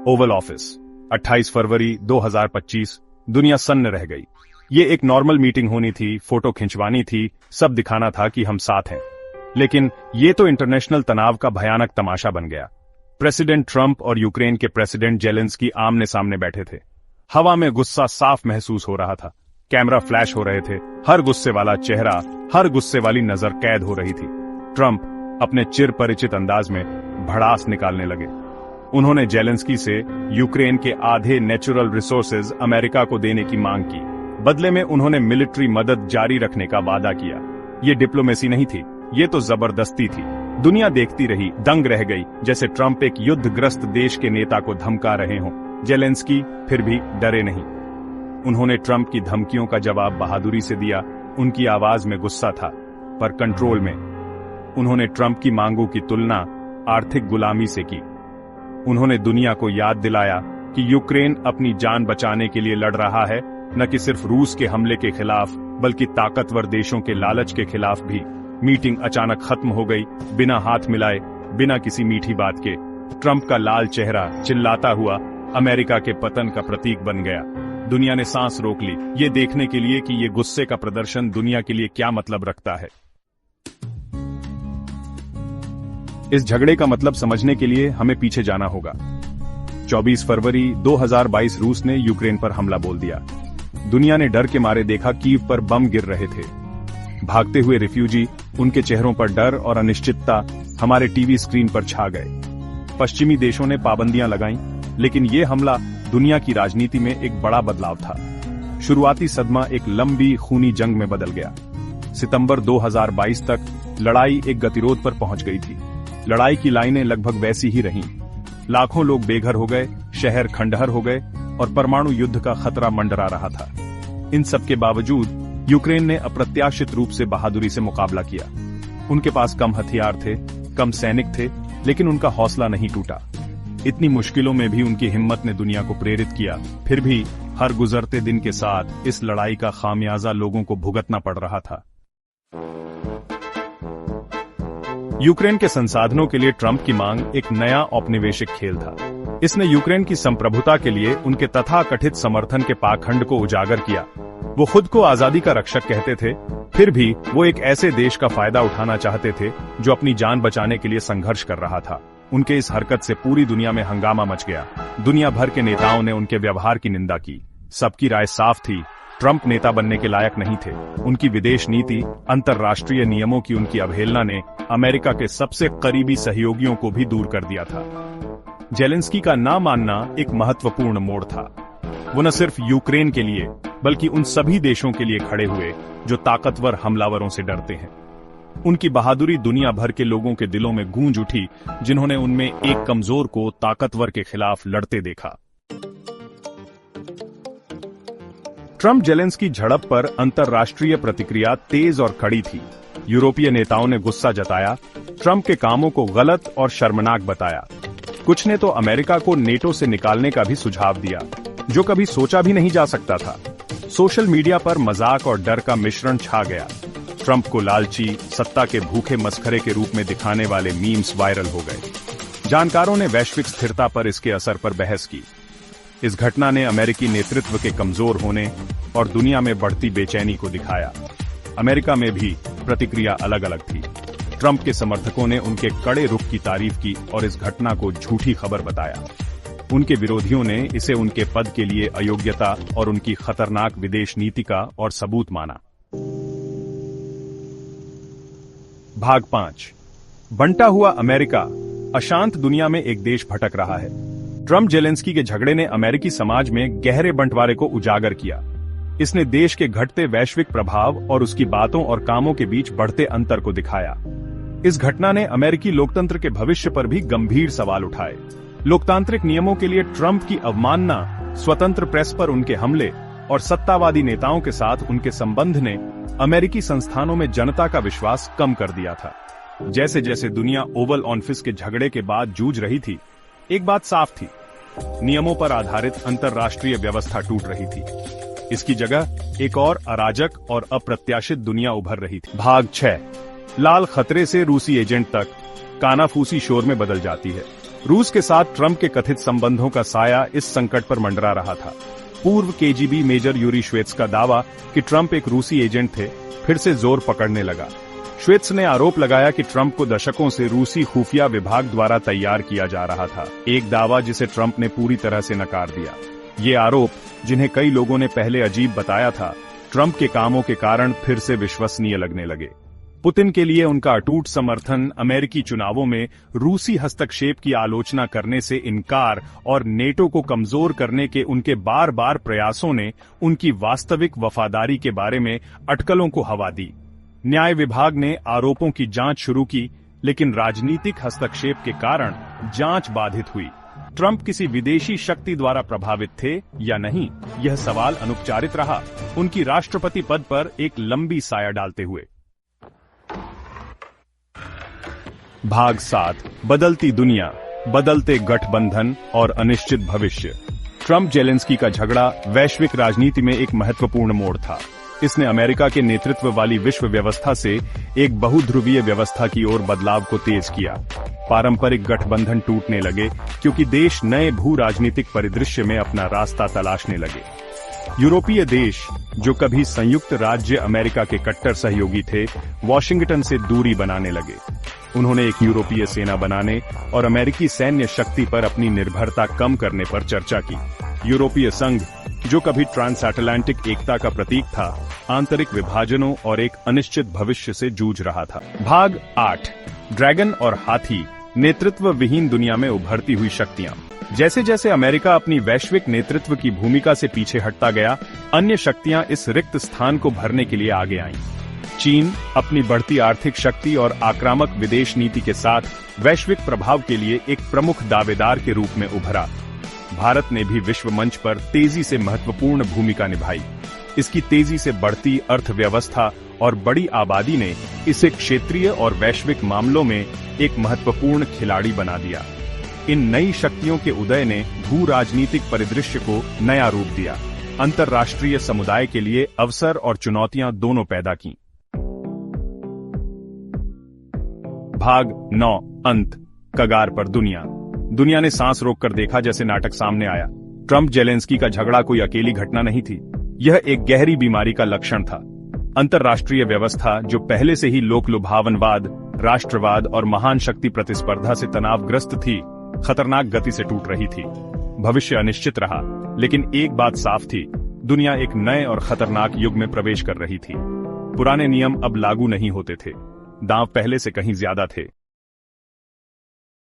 Oval office 28 फरवरी 2025। दुनिया सन्न रह गई। ये एक नॉर्मल मीटिंग होनी थी, फोटो खिंचवानी थी, सब दिखाना था कि हम साथ हैं। लेकिन ये तो इंटरनेशनल तनाव का भयानक तमाशा बन गया। प्रेसिडेंट ट्रंप और यूक्रेन के प्रेसिडेंट जेलेंस्की आमने सामने बैठे थे। हवा में गुस्सा साफ महसूस हो रहा था। कैमरा फ्लैश हो रहे थे। हर गुस्से वाला चेहरा, हर गुस्से वाली नजर कैद हो रही थी। ट्रंप अपने चिर परिचित अंदाज में भड़ास निकालने लगे। उन्होंने जेलेंस्की से यूक्रेन के आधे नेचुरल रिसोर्सेज अमेरिका को देने की मांग की। बदले में उन्होंने मिलिट्री मदद जारी रखने का वादा किया। ये डिप्लोमेसी नहीं थी, ये तो जबरदस्ती थी। दुनिया देखती रही, दंग रह गई, जैसे ट्रंप एक युद्धग्रस्त देश के नेता को धमका रहे हों। जेलेंस्की फिर भी डरे नहीं। उन्होंने ट्रंप की धमकियों का जवाब बहादुरी से दिया। उनकी आवाज में गुस्सा था, पर कंट्रोल में। उन्होंने ट्रंप की मांगों की तुलना आर्थिक गुलामी से की। उन्होंने दुनिया को याद दिलाया कि यूक्रेन अपनी जान बचाने के लिए लड़ रहा है, न कि सिर्फ रूस के हमले के खिलाफ, बल्कि ताकतवर देशों के लालच के खिलाफ भी। मीटिंग अचानक खत्म हो गई, बिना हाथ मिलाए, बिना किसी मीठी बात के। ट्रंप का लाल चेहरा चिल्लाता हुआ अमेरिका के पतन का प्रतीक बन गया। दुनिया ने सांस रोक ली, ये देखने के लिए कि ये गुस्से का प्रदर्शन दुनिया के लिए क्या मतलब रखता है। इस झगड़े का मतलब समझने के लिए हमें पीछे जाना होगा। 24 फरवरी 2022 रूस ने यूक्रेन पर हमला बोल दिया। दुनिया ने डर के मारे देखा कीव पर बम गिर रहे थे। भागते हुए रिफ्यूजी, उनके चेहरों पर डर और अनिश्चितता हमारे टीवी स्क्रीन पर छा गए। पश्चिमी देशों ने पाबंदियां लगाईं, लेकिन यह हमला दुनिया की राजनीति में एक बड़ा बदलाव था। शुरुआती सदमा एक लंबी खूनी जंग में बदल गया। सितंबर 2022 तक लड़ाई एक गतिरोध पर पहुंच गई थी। लड़ाई की लाइनें लगभग वैसी ही रहीं। लाखों लोग बेघर हो गए, शहर खंडहर हो गए और परमाणु युद्ध का खतरा मंडरा रहा था। इन सब के बावजूद यूक्रेन ने अप्रत्याशित रूप से बहादुरी से मुकाबला किया। उनके पास कम हथियार थे, कम सैनिक थे, लेकिन उनका हौसला नहीं टूटा। इतनी मुश्किलों में भी उनकी हिम्मत ने दुनिया को प्रेरित किया। फिर भी हर गुजरते दिन के साथ इस लड़ाई का खामियाजा लोगों को भुगतना पड़ रहा था। यूक्रेन के संसाधनों के लिए ट्रंप की मांग एक नया औपनिवेशिक खेल था। इसने यूक्रेन की संप्रभुता के लिए उनके तथाकथित समर्थन के पाखंड को उजागर किया। वो खुद को आजादी का रक्षक कहते थे, फिर भी वो एक ऐसे देश का फायदा उठाना चाहते थे जो अपनी जान बचाने के लिए संघर्ष कर रहा था। उनके इस हरकत से पूरी दुनिया में हंगामा मच गया। दुनिया भर के नेताओं ने उनके व्यवहार की निंदा की। सबकी राय साफ थी, ट्रंप नेता बनने के लायक नहीं थे। उनकी विदेश नीति, अंतर्राष्ट्रीय नियमों की उनकी अवहेलना ने अमेरिका के सबसे करीबी सहयोगियों को भी दूर कर दिया था। जेलेंस्की का ना मानना एक महत्वपूर्ण मोड़ था। वो न सिर्फ यूक्रेन के लिए, बल्कि उन सभी देशों के लिए खड़े हुए जो ताकतवर हमलावरों से डरते हैं। उनकी बहादुरी दुनिया भर के लोगों के दिलों में गूंज उठी, जिन्होंने उनमें एक कमजोर को ताकतवर के खिलाफ लड़ते देखा। ट्रंप जेलेंस्की झड़प पर अंतर्राष्ट्रीय प्रतिक्रिया तेज और कड़ी थी। यूरोपीय नेताओं ने गुस्सा जताया, ट्रंप के कामों को गलत और शर्मनाक बताया। कुछ ने तो अमेरिका को नेटो से निकालने का भी सुझाव दिया, जो कभी सोचा भी नहीं जा सकता था। सोशल मीडिया पर मजाक और डर का मिश्रण छा गया। ट्रंप को लालची, सत्ता के भूखे मस्खरे के रूप में दिखाने वाले मीम्स वायरल हो गए। जानकारों ने वैश्विक स्थिरता पर इसके असर पर बहस की। इस घटना ने अमेरिकी नेतृत्व के कमजोर होने और दुनिया में बढ़ती बेचैनी को दिखाया। अमेरिका में भी प्रतिक्रिया अलग अलग थी। ट्रंप के समर्थकों ने उनके कड़े रुख की तारीफ की और इस घटना को झूठी खबर बताया। उनके विरोधियों ने इसे उनके पद के लिए अयोग्यता और उनकी खतरनाक विदेश नीति का और सबूत माना। भाग 5। बंटा हुआ अमेरिका। अशांत दुनिया में एक देश भटक रहा है। ट्रंप जेलेंस्की के झगड़े ने अमेरिकी समाज में गहरे बंटवारे को उजागर किया। इसने देश के घटते वैश्विक प्रभाव और उसकी बातों और कामों के बीच बढ़ते अंतर को दिखाया। इस घटना ने अमेरिकी लोकतंत्र के भविष्य पर भी गंभीर सवाल उठाए। लोकतांत्रिक नियमों के लिए ट्रंप की अवमानना, स्वतंत्र प्रेस पर उनके हमले और सत्तावादी नेताओं के साथ उनके संबंध ने अमेरिकी संस्थानों में जनता का विश्वास कम कर दिया था। जैसे जैसे दुनिया ओवल ऑफिस के झगड़े के बाद जूझ रही थी, एक बात साफ थी, नियमों पर आधारित अंतर्राष्ट्रीय व्यवस्था टूट रही थी। इसकी जगह एक और अराजक और अप्रत्याशित दुनिया उभर रही थी। भाग 6। लाल खतरे से रूसी एजेंट तक, कानाफूसी शोर में बदल जाती है। रूस के साथ ट्रंप के कथित संबंधों का साया इस संकट पर मंडरा रहा था। पूर्व केजीबी मेजर यूरी श्वेत्स का दावा कि ट्रंप एक रूसी एजेंट थे फिर से जोर पकड़ने लगा। श्वेत्स ने आरोप लगाया कि ट्रंप को दशकों से रूसी खुफिया विभाग द्वारा तैयार किया जा रहा था, एक दावा जिसे ट्रंप ने पूरी तरह से नकार दिया। ये आरोप, जिन्हें कई लोगों ने पहले अजीब बताया था, ट्रंप के कामों के कारण फिर से विश्वसनीय लगने लगे। पुतिन के लिए उनका अटूट समर्थन, अमेरिकी चुनावों में रूसी हस्तक्षेप की आलोचना करने से इनकार और नेटो को कमजोर करने के उनके बार बार प्रयासों ने उनकी वास्तविक वफादारी के बारे में अटकलों को हवा दी। न्याय विभाग ने आरोपों की जांच शुरू की, लेकिन राजनीतिक हस्तक्षेप के कारण जांच बाधित हुई। ट्रंप किसी विदेशी शक्ति द्वारा प्रभावित थे या नहीं, यह सवाल अनुपचारित रहा, उनकी राष्ट्रपति पद पर एक लंबी साया डालते हुए। भाग 7, बदलती दुनिया, बदलते गठबंधन और अनिश्चित भविष्य। ट्रंप जेलेंस्की का झगड़ा वैश्विक राजनीति में एक महत्वपूर्ण मोड़ था। इसने अमेरिका के नेतृत्व वाली विश्व व्यवस्था से एक बहुध्रुवीय व्यवस्था की ओर बदलाव को तेज किया। पारंपरिक गठबंधन टूटने लगे क्योंकि देश नए भू राजनीतिक परिदृश्य में अपना रास्ता तलाशने लगे। यूरोपीय देश, जो कभी संयुक्त राज्य अमेरिका के कट्टर सहयोगी थे, वॉशिंगटन से दूरी बनाने लगे। उन्होंने एक यूरोपीय सेना बनाने और अमेरिकी सैन्य शक्ति पर अपनी निर्भरता कम करने पर चर्चा की। यूरोपीय संघ, जो कभी ट्रांसअटलांटिक एकता का प्रतीक था, आंतरिक विभाजनों और एक अनिश्चित भविष्य से जूझ रहा था। भाग 8, ड्रैगन और हाथी, नेतृत्व विहीन दुनिया में उभरती हुई शक्तियां। जैसे जैसे अमेरिका अपनी वैश्विक नेतृत्व की भूमिका से पीछे हटता गया, अन्य शक्तियां इस रिक्त स्थान को भरने के लिए आगे आईं। चीन अपनी बढ़ती आर्थिक शक्ति और आक्रामक विदेश नीति के साथ वैश्विक प्रभाव के लिए एक प्रमुख दावेदार के रूप में उभरा। भारत ने भी विश्व मंच पर तेजी से महत्वपूर्ण भूमिका निभाई। इसकी तेजी से बढ़ती अर्थव्यवस्था और बड़ी आबादी ने इसे क्षेत्रीय और वैश्विक मामलों में एक महत्वपूर्ण खिलाड़ी बना दिया। इन नई शक्तियों के उदय ने भू राजनीतिक परिदृश्य को नया रूप दिया, अंतर्राष्ट्रीय समुदाय के लिए अवसर और चुनौतियां दोनों पैदा की। भाग 9, अंत, कगार पर दुनिया। दुनिया ने सांस रोककर देखा जैसे नाटक सामने आया। ट्रंप जेलेंस्की का झगड़ा कोई अकेली घटना नहीं थी, यह एक गहरी बीमारी का लक्षण था। अंतर्राष्ट्रीय व्यवस्था, जो पहले से ही लोकलुभावनवाद, राष्ट्रवाद और महान शक्ति प्रतिस्पर्धा से तनावग्रस्त थी, खतरनाक गति से टूट रही थी। भविष्य अनिश्चित रहा, लेकिन एक बात साफ थी, दुनिया एक नए और खतरनाक युग में प्रवेश कर रही थी। पुराने नियम अब लागू नहीं होते थे, दांव पहले से कहीं ज्यादा थे।